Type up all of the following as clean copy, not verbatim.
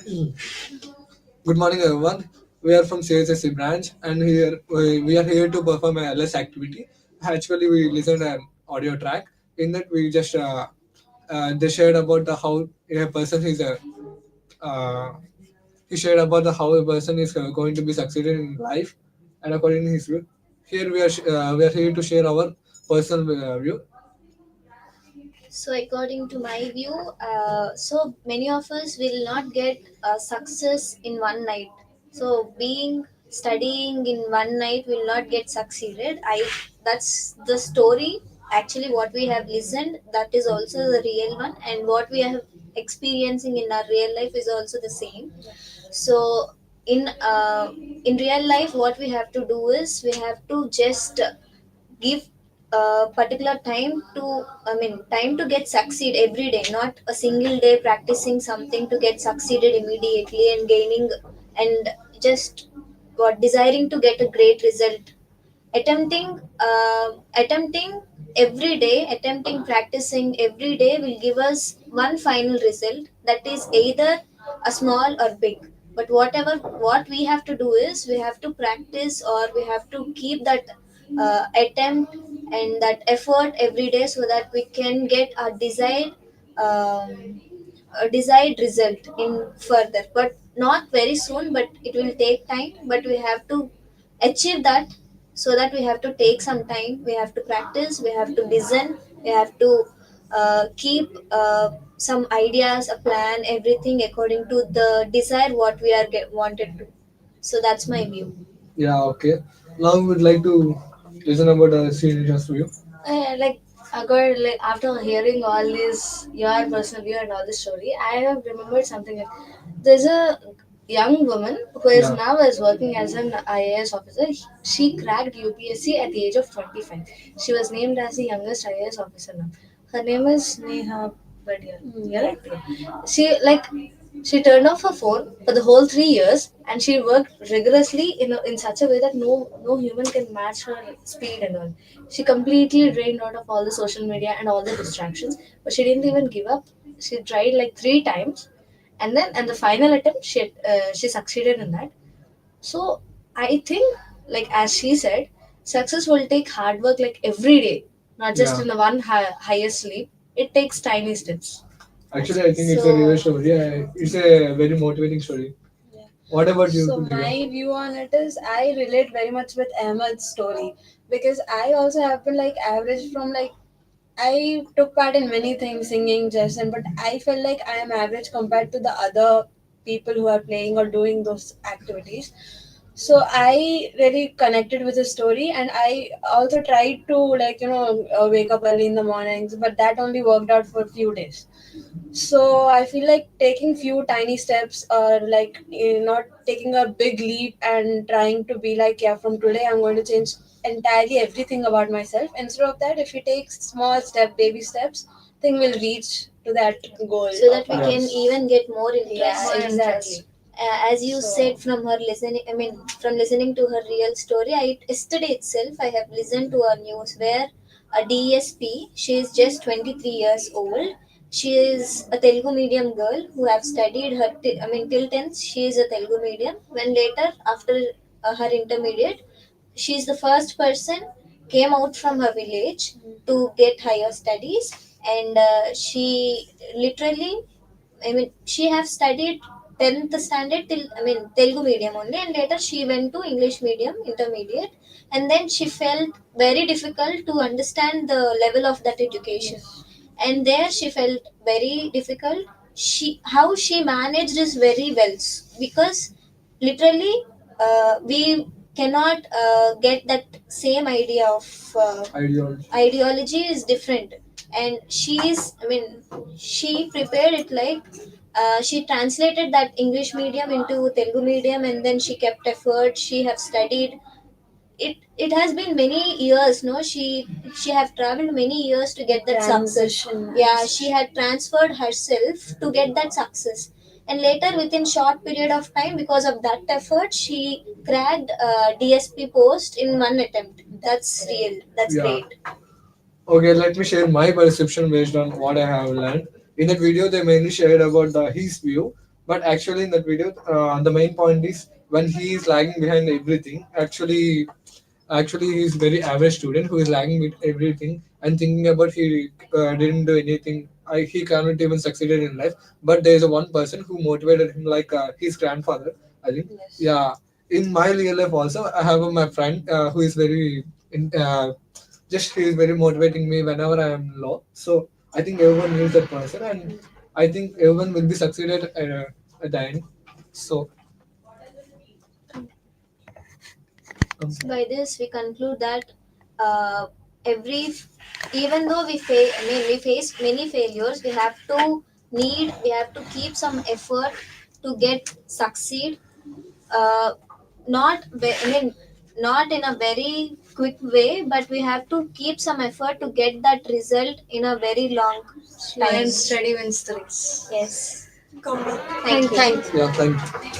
Good morning, everyone. We are from CSSE branch, and here we are here to perform a LS activity. Actually, we listened an audio track. In that, we just they shared about the how a person is a uh, he shared about the how a person is going to be succeeded in life, and according to his view, here we are here to share our personal view. So, according to my view, so many of us will not get success in one night. So, being studying in one night will not get succeeded. That's the story. Actually, what we have listened, that is also the real one, and what we are experiencing in our real life is also the same. So, in real life, what we have to do is we have to just give a particular time to get succeed every day, not a single day practicing something to get succeeded immediately and gaining and just what desiring to get a great result. Attempting every day, attempting practicing every day will give us one final result, that is either a small or big. But whatever, what we have to do is we have to practice, or we have to keep that attempt and that effort every day, so that we can get um, a desired result in further, but not very soon, but it will take time, but we have to achieve that. So that we have to take some time, we have to practice, we have to listen, we have to keep some ideas, a plan, everything according to the desire what we are wanted to. So that's my view. Yeah, okay. Now we would like to listen about the seniors view. Like Agar, like after hearing all this, your personal view and all this story, I have remembered something. Like, there's a young woman who is Yeah. now is working as an IAS officer. She cracked UPSC at the age of 25. She was named as the youngest IAS officer now. Her name is Neha Badia. Yeah, right? Yeah. She turned off her phone for the whole 3 years, and she worked rigorously in such a way that no human can match her speed and all. She completely drained out of all the social media and all the distractions, but she didn't even give up. She tried like 3 times, and the final attempt she succeeded in that. So I think, like as she said, success will take hard work like every day, not just Yeah. in the one highest sleep. It takes tiny steps. Actually, I think it's a real story. Yeah, it's a very motivating story. Yeah. What about you, So Kuntika? my view on it is I relate very much with Ahmed's story because I also have been like average from like I took part in many things, singing, Jason, but I felt like I am average compared to the other people who are playing or doing those activities. So I really connected with the story, and I also tried to wake up early in the mornings, but that only worked out for a few days. So I feel like taking few tiny steps, or like not taking a big leap and trying to be like, yeah, from today I'm going to change entirely everything about myself. Instead of that, if you take small step, baby steps, thing will reach to that goal So of that we can ours. even get more Yeah, interest. exactly. As you So said, from her listening, from listening to her real story, yesterday itself I have listened to a news where a DSP, she is just 23 years old. She is a Telugu medium girl who have studied till 10th she is a Telugu medium. When later, after her intermediate, she is the first person came out from her village to get higher studies. And she literally, she have studied 10th standard till, Telugu medium only, and later she went to English medium intermediate, and then she felt very difficult to understand the level of that education. yes. And there she felt very difficult. How she managed is very well, because literally we cannot get that same idea of Ideology. ideology is different. And she prepared it like, she translated that English medium into Telugu medium, and then she kept effort, she have studied. It has been many years, no, she have traveled many years to get that success. Transition. Yeah, she had transferred herself to get that success. And later, within short period of time, because of that effort, she cracked DSP post in one attempt. That's real, that's Yeah. great. Okay, let me share my perception based on what I have learned. In that video, they mainly shared about the his view. But actually, in that video, the main point is when he is lagging behind everything. Actually, he is very average student who is lagging with everything and thinking about he didn't do anything. He cannot even succeeded in life. But there is a one person who motivated him, like his grandfather. I think. Yes. Yeah. In my real life also, I have my friend who is very just he is very motivating me whenever I am low. So I think everyone needs that person, and I think everyone will be succeeded at the end. So So by this, we conclude that uh, every, even though we face many failures, we have to keep some effort to get succeed. Uh, I mean, not in a very quick way, but we have to keep some effort to get that result in a very long Slow time. and steady wins the race. Yes. Thank you. Thank you. yeah, thank you.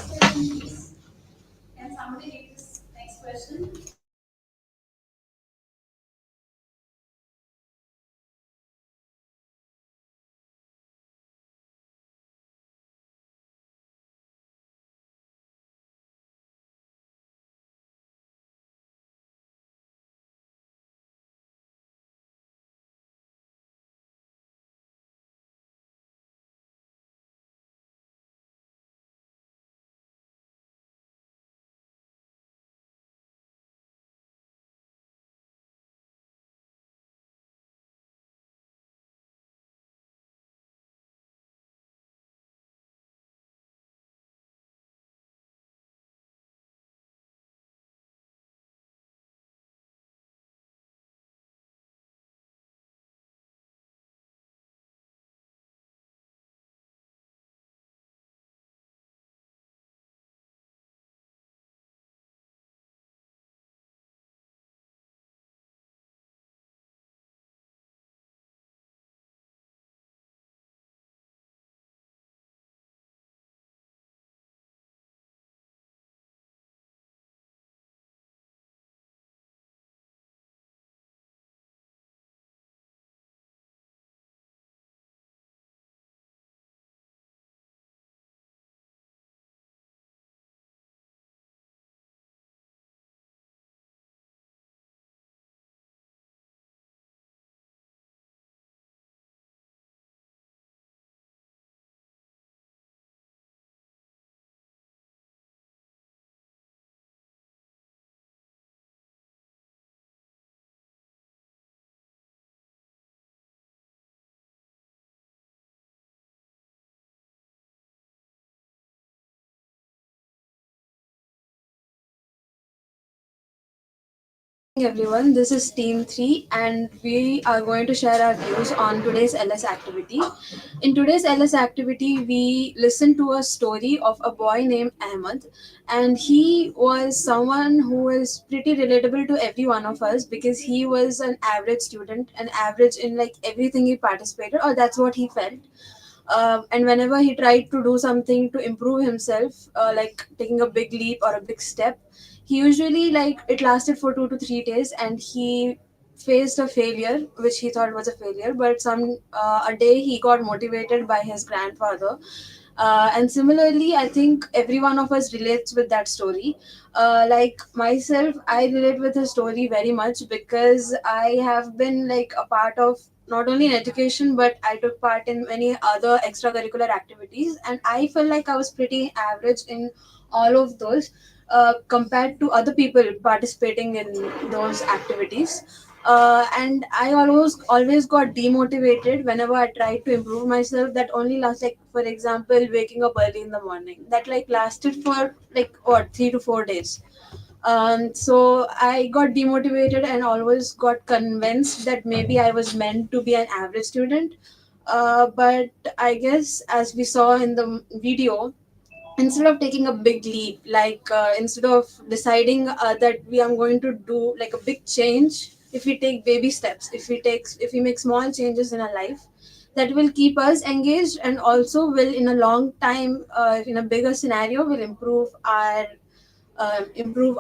Everyone, this is Team 3, and we are going to share our views on today's LS activity. In today's LS activity, we listened to a story of a boy named Ahmed, and he was someone who is pretty relatable to every one of us because he was an average student, an average in like everything he participated, or that's what he felt. And whenever he tried to do something to improve himself, like taking a big leap or a big step, he usually like it lasted for 2 to 3 days, and he faced a failure which he thought was a failure. But some a day he got motivated by his grandfather, and similarly, I think every one of us relates with that story. Like myself, I relate with his story very much because I have been like a part of not only in education, but I took part in many other extracurricular activities, and I felt like I was pretty average in all of those, compared to other people participating in those activities. And I always got demotivated whenever I tried to improve myself. That only lasts, like for example, waking up early in the morning. That like lasted for like what 3 to 4 days. So I got demotivated and always got convinced that maybe I was meant to be an average student. But I guess, as we saw in the video, instead of taking a big leap, like instead of deciding that we are going to do like a big change, if we take baby steps, if we make small changes in our life, that will keep us engaged and also will in a long time, in a bigger scenario, will improve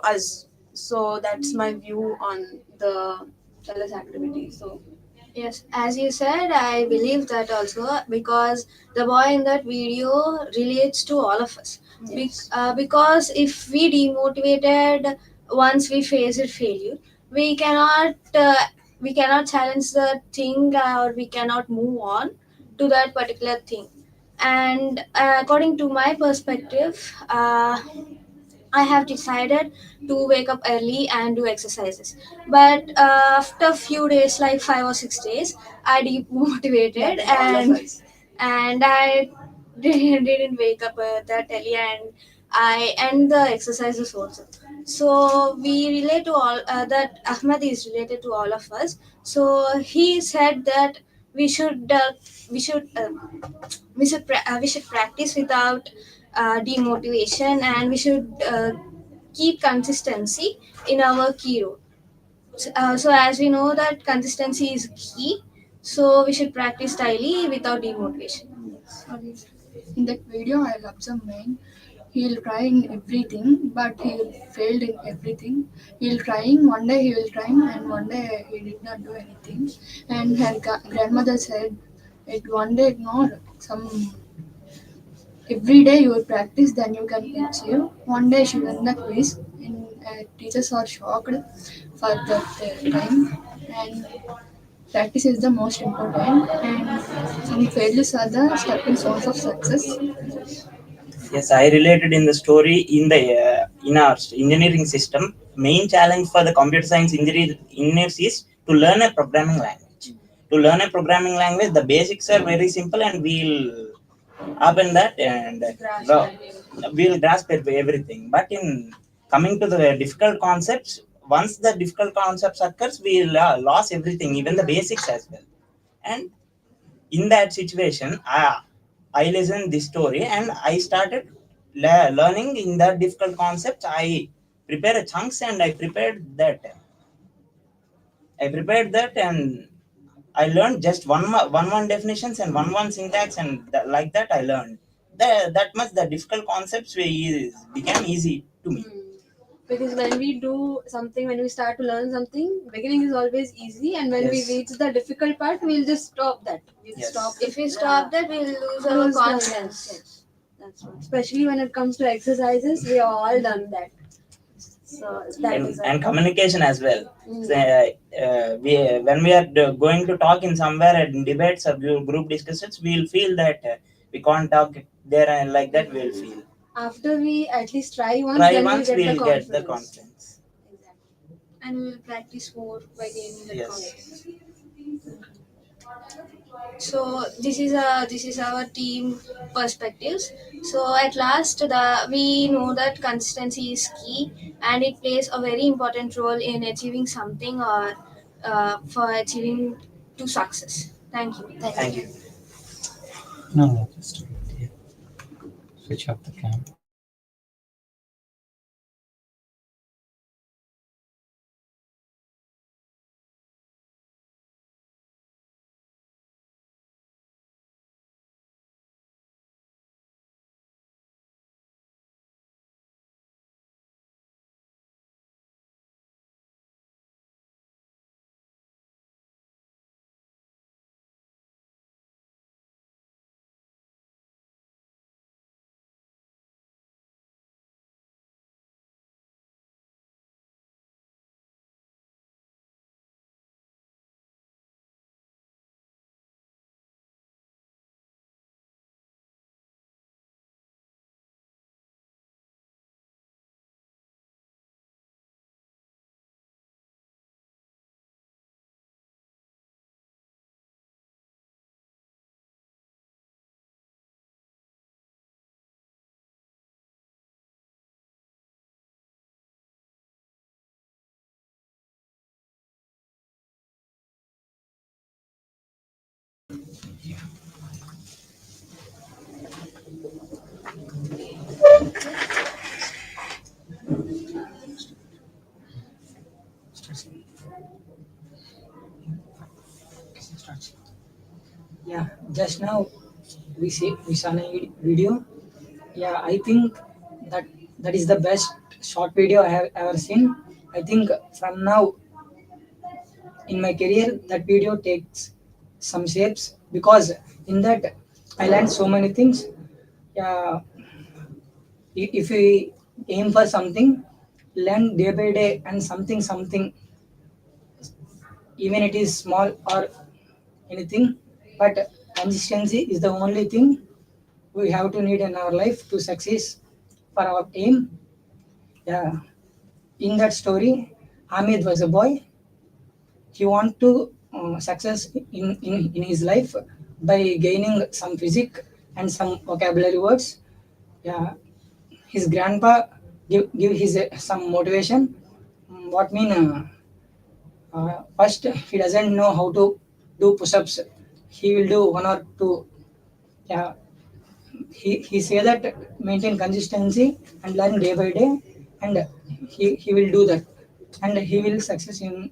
us. So that's my view on the LS activity. So Yes, as you said, I believe that also because the boy in that video relates to all of us. Because if we demotivated once we face it failure, we cannot we cannot challenge the thing or we cannot move on to that particular thing. And according to my perspective, I have decided to wake up early and do exercises. But after a few days, like 5 or 6 days, I demotivated and I didn't wake up that early and I end the exercises also. So we relate to all that Ahmad is related to all of us. So he said that we should uh, we should uh, we should practice without demotivation and we should keep consistency in our key role. So as we know that consistency is key, so we should practice daily without demotivation. Sorry. In that video, I'll observe man. He'll try in everything, but he'll failed in everything. He'll trying one day he will try, and one day he did not do anything. And her grandmother said, "It one day not some every day you will practice, then you can achieve." One day she won the quiz, and teachers are shocked for that time. And practice is the most important, and some failures are the stepping stones of success. Yes, I related in the story in our engineering system. Main challenge for the computer science engineers is to learn a programming language. To learn a programming language, the basics are very simple, and we'll open that and we'll grasp everything. But in coming to the difficult concepts, once the difficult concepts occurs, we'll lose everything, even the basics as well. And in that situation, I listened this story and I started learning in that difficult concept. I prepare a chunks and I prepared that and I learned just one definitions and one syntax, and like that I learned that much the difficult concepts became easy to me. Because when we do something, when we start to learn something, beginning is always easy, and when we Yes. reach the difficult part, we'll just stop that. We'll Yes. stop. If we stop that, we'll lose our Lose the- confidence. yes. That's what. Especially when it comes to exercises, we have all done that. So that is And communication as well. So, when we are going to talk in somewhere in debates or group discussions, we'll feel that we can't talk there, and like that we'll feel. after we at least try once, Try then once, we'll we'll get get the the confidence. confidence. And we will practice more by gaining that Yes. confidence. So this is our team perspectives. So at last we know that consistency is key and it plays a very important role in achieving something or for achieving to success. Thank you. Thank you. No, no, just wait here. Switch off the cam. Yeah, just now we saw a video. Yeah, I think that that is the best short video I have ever seen. I think from now in my career that video takes some shapes, because in that I learned so many things. Yeah, if we aim for something, learn day by day, and something, even it is small or anything, but consistency is the only thing we have to need in our life to success for our aim. Yeah, in that story, Hamid was a boy. He want to success in his life by gaining some physics and some vocabulary words. Yeah, his grandpa give his some motivation. What mean? First, he doesn't know how to do push-ups. He will do one or two. Yeah, he say that maintain consistency and learn day by day, and he will do that, and he will success in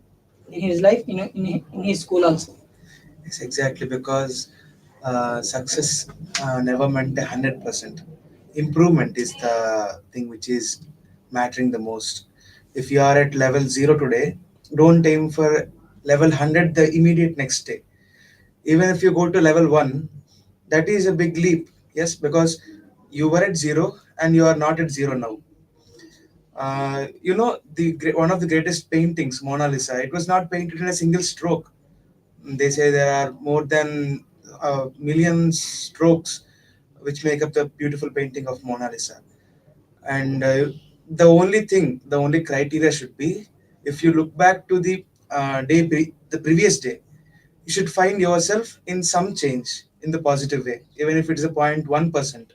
his life in his school also. Yes, exactly, because success never meant 100%. Improvement is the thing which is mattering the most. If you are at level 0 today, don't aim for level 100 the immediate next day. Even if you go to level 1, that is a big leap. Yes, because you were at 0 and you are not at 0 now. One of the greatest paintings, Mona Lisa, it was not painted in a single stroke. They say there are more than a million strokes which make up the beautiful painting of Mona Lisa. And the only criteria should be, if you look back to the the previous day, you should find yourself in some change in the positive way, even if it is a 0.1%.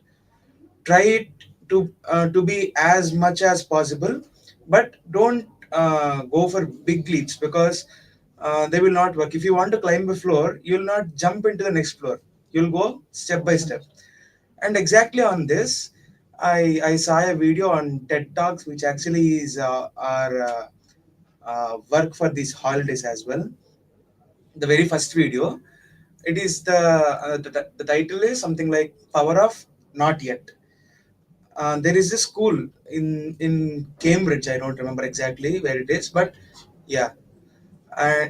Try it to be as much as possible, but don't go for big leaps, because they will not work. If you want to climb a floor, you'll not jump into the next floor, you'll go step by step. And exactly on this, I saw a video on TED Talks, which actually is our work for these holidays as well. The very first video, it is the title is something like Power of Not Yet. There is a school in Cambridge. I don't remember exactly where it is, but yeah.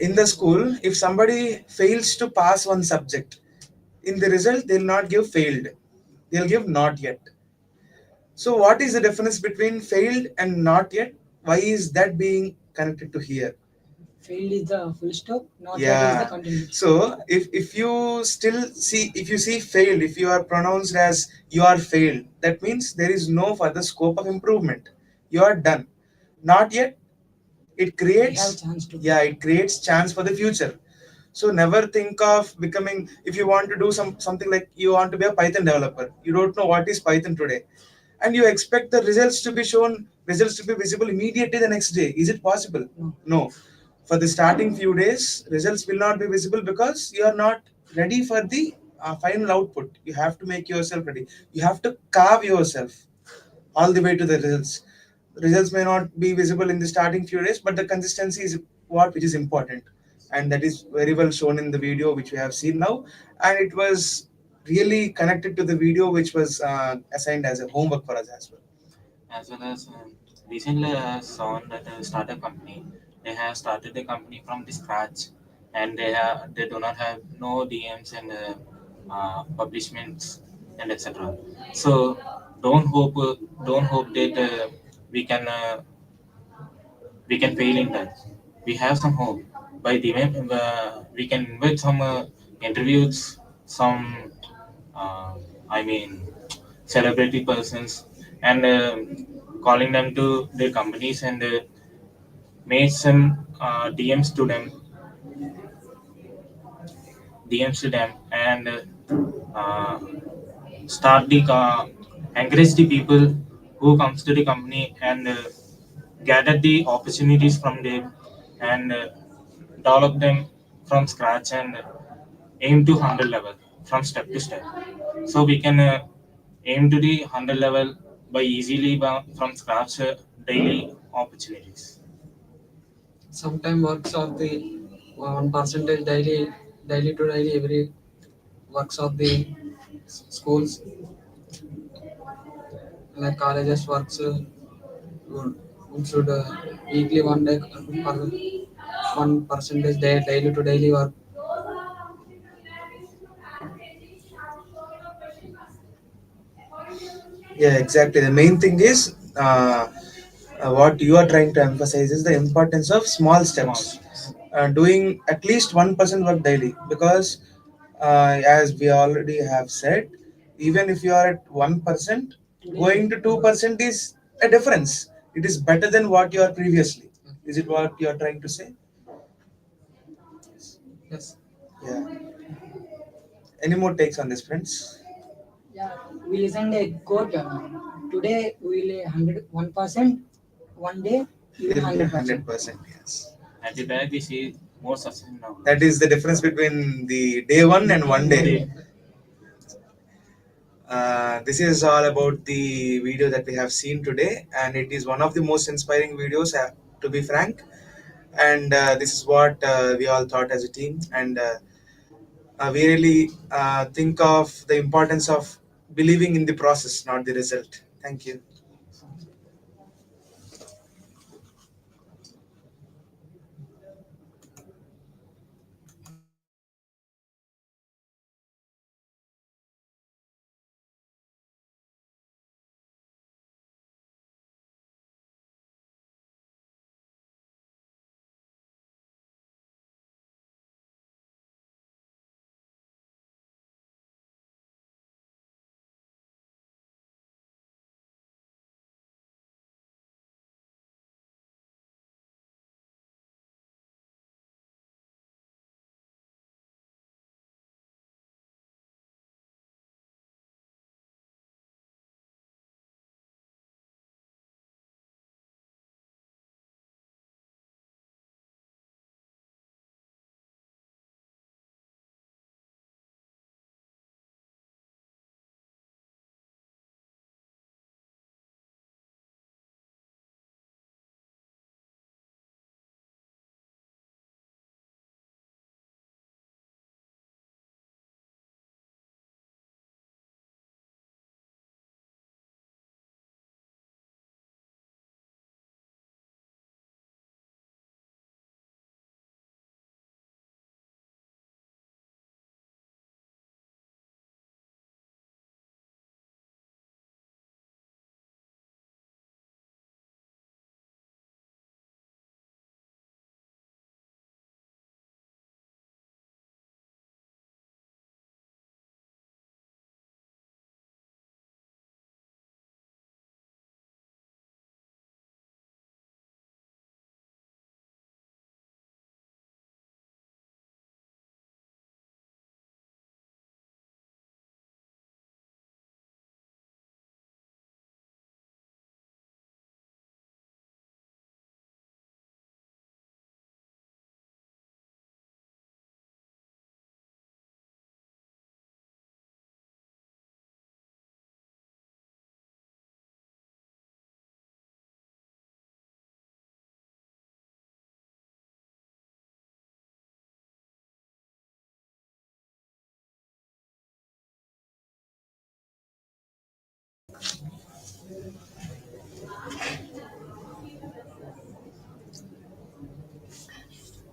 In the school, if somebody fails to pass one subject, in the result they'll not give failed, they'll give not yet. So, what is the difference between failed and not yet? Why is that being connected to here? Failed is the full stop, not that is the Yeah. continuation. So if you still see, if you see failed, if you are pronounced as you are failed, that means there is no further scope of improvement. You are done. Not yet. It We have creates, chance to. yeah, it creates chance for the future. So never think of becoming, if you want to do something like you want to be a Python developer, you don't know what is Python today, and you expect the results to be visible immediately the next day. Is it possible? No. For the starting few days, results will not be visible because you are not ready for the final output. You have to make yourself ready. You have to carve yourself all the way to the results. Results may not be visible in the starting few days, but the consistency is what which is important, and that is very well shown in the video which we have seen now. And it was really connected to the video which was assigned as a homework for us as well. As well as recently I saw that startup company, they have started the company from the scratch, and they do not have no DMs and publishments and etc. So don't hope uh, don't hope that we can uh, we can fail in that. We have some hope. By the way, we can invite some interviews, some uh, I mean celebrity persons, and calling them to their companies and make some DMs to them, and uh, start the encourage the people who comes to the company and gather the opportunities from them, and develop them from scratch, and aim to 100 level from step to step. So we can aim to the 100 level by easily from scratch daily opportunities. Sometime works of the 1% daily to daily every works of the schools, like colleges works would should weekly one day per one percentage their daily to daily work. Yeah, exactly. The main thing is what you are trying to emphasize is the importance of small steps. Doing at least 1% work daily, because as we already have said, even if you are at 1%, going to 2% is a difference. It is better than what you are previously. Is it what you are trying to say? Yes. Yeah. Any more takes on this, friends? Yeah, we listened a quote. Today we will 101%. One day you It will will be 100%. 100%. Yes. At the back, we see more success now. That is the difference between the day one and one day. This is all about the video that we have seen today, and it is one of the most inspiring videos, to be frank. And this is what we all thought as a team, and we really think of the importance of believing in the process, not the result. Thank you.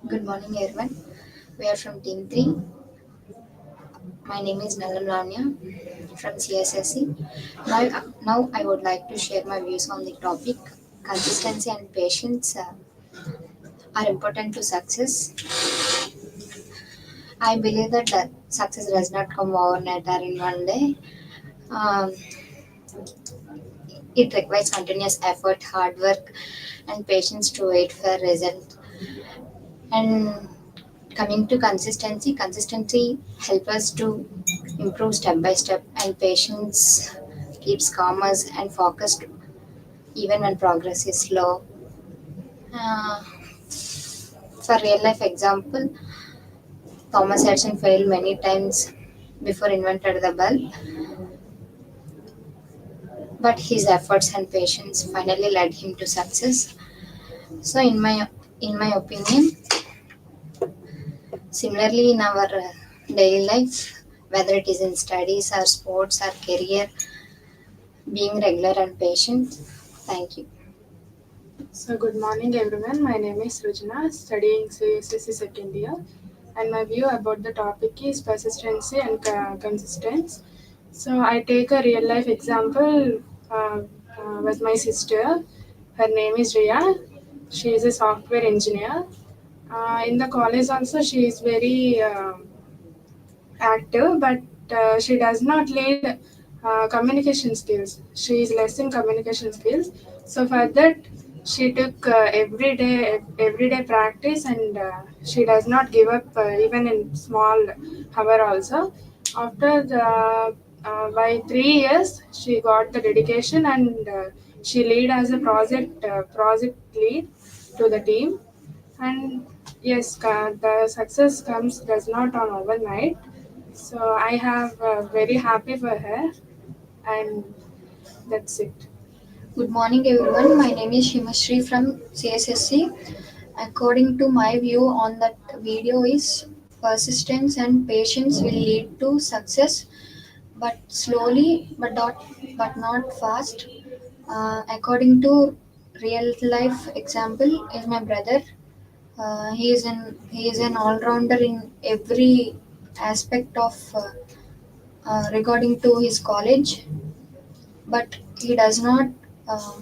Good morning, everyone. We are from Team 3. My name is Nalamranya from CSSE. Now I would like to share my views on the topic. Consistency and patience are important to success. I believe that success does not come overnight or in one day. Um, it requires continuous effort, hard work, and patience to wait for result. And coming to consistency helps us to improve step by step, and patience keeps calm us and focused even when progress is slow. Uh, for real life example, Thomas Edison failed many times before invented the bulb, but his efforts and patience finally led him to success. So, in my opinion, similarly in our daily life, whether it is in studies or sports or career, being regular and patient. Thank you. So, good morning everyone. My name is Rujna, studying CSSE second year, and my view about the topic is persistency and consistency. So, I take a real life example with my sister. Her name is Ria. She is a software engineer. In the college, also, she is very active, but she does not lead communication skills. She is less in communication skills. So for that, she took everyday practice, and she does not give up even in small hour also. After by 3 years, she got the dedication, and she lead as a project lead to the team. And yes, the success comes does not on overnight. So I have very happy for her, and that's it. Good morning, everyone. My name is Shimashri from CSSE. According to my view on that video is persistence and patience will lead to success, but slowly, but not fast. According to real life example is my brother. He is an all rounder in every aspect of regarding to his college, but he does not. Uh,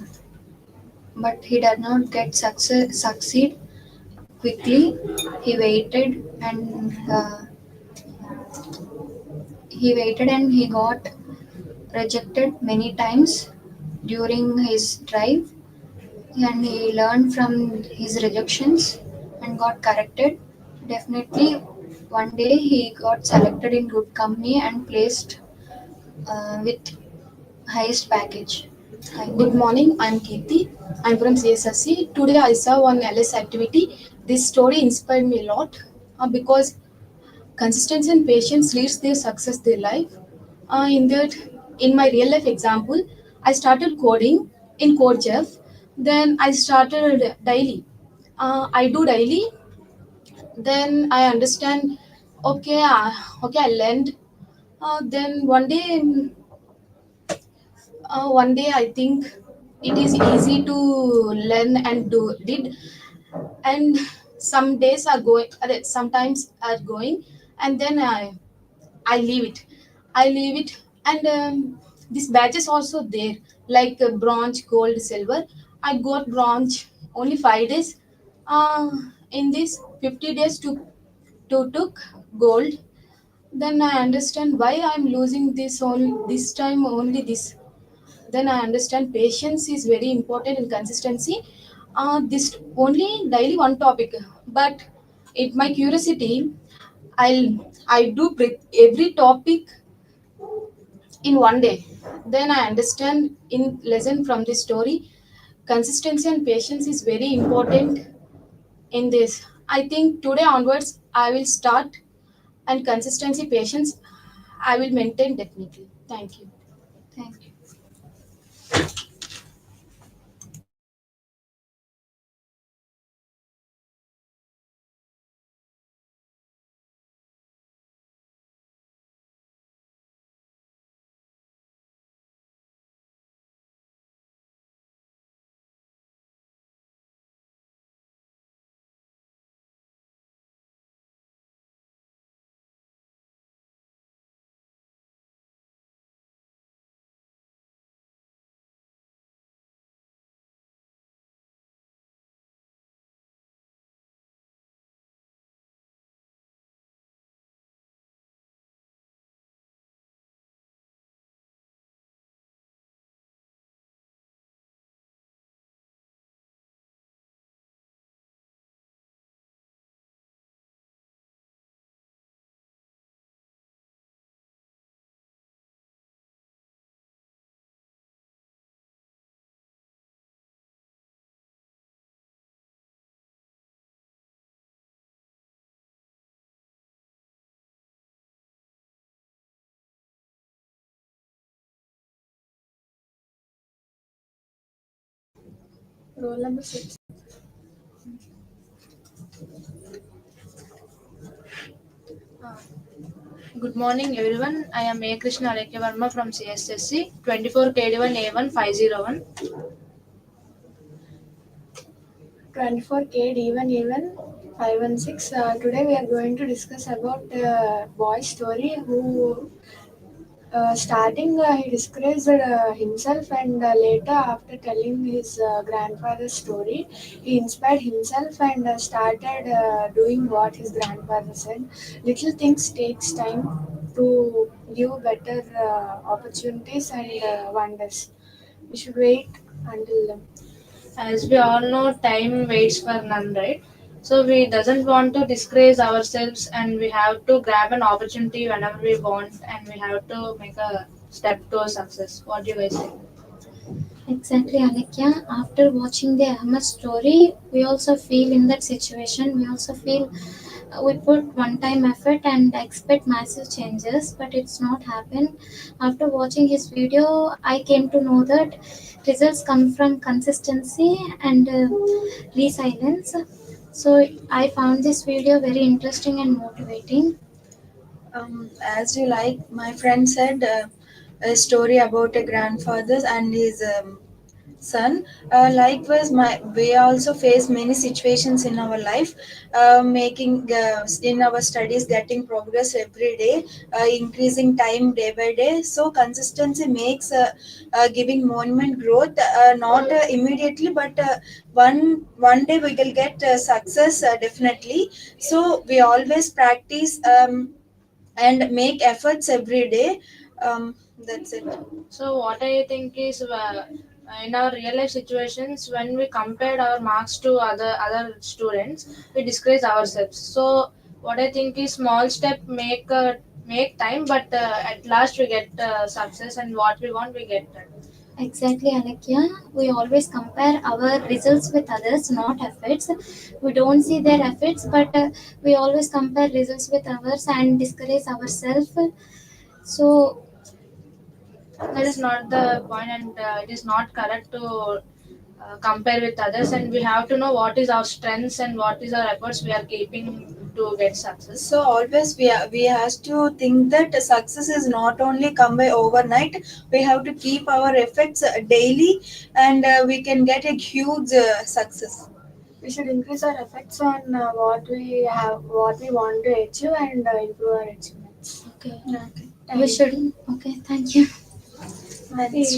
but he did not get succeed quickly. He waited and he got rejected many times during his drive, and he learned from his rejections and got corrected. Definitely, one day he got selected in good company and placed with highest package. Thank Good you. morning, I'm Kirti. I'm from CSSE. Today I saw one LS activity. This story inspired me a lot because consistency and patience leads their success their life. In my real life example, I started coding in CodeJeff. Then I started daily. I do daily. Then I understand. Okay, okay, I learned. Then one day I think it is easy to learn and do did, and some days are going, sometimes are going, and then I leave it. I leave it, and this badges also there, like bronze, gold, silver. I got bronze only 5 days. In this 50 days to took gold. Then I understand why I'm losing this all this time only this. Then I understand patience is very important in consistency. This only daily one topic, but it my curiosity. I do every topic in one day. Then I understand in lesson from this story, consistency and patience is very important in this. I think today onwards I will start, and consistency, patience, I will maintain definitely. Thank you. Thank you. Roll number 6. Good morning, everyone. I am A. Krishna Alekya from CSSC 24 KD1 A1 501. 24K even 516. Today we are going to discuss about a boy's story who starting he disgraced himself, and later after telling his grandfather's story he inspired himself and started doing what his grandfather said. Little things takes time to give better opportunities and wonders. We should wait until As we all know, time waits for none, right? So we doesn't want to disgrace ourselves, and we have to grab an opportunity whenever we want, and we have to make a step to success. What do you guys think? Exactly, Alekia. After watching the Ahmed story, we also feel in that situation. We also feel we put one-time effort and expect massive changes, but it's not happened. After watching his video, I came to know that results come from consistency and resilience. So I found this video very interesting and motivating. As you like, my friend said a story about a grandfather and his son. Likewise, we also face many situations in our life, making in our studies, getting progress every day, increasing time day by day. So consistency makes giving monument growth, not immediately, but one day we will get success definitely. So we always practice. And make efforts every day. That's it. So what I think is, in our real life situations, when we compared our marks to other students, we disgrace ourselves. So what I think is, small step make time, but at last we get success, and what we want we get that. Exactly, Alekia. We always compare our results with others, not efforts. We don't see their efforts, but we always compare results with others and discourage ourselves. So, That is not the point, and it is not correct to compare with others. And we have to know what is our strengths and what is our efforts we are keeping to get success. So always we has to think that success is not only come by overnight. We have to keep our efforts daily, and we can get a huge success. we should increase our efforts on what we want to achieve, and improve our achievements. okay. Okay. We should. Okay, thank you. Next.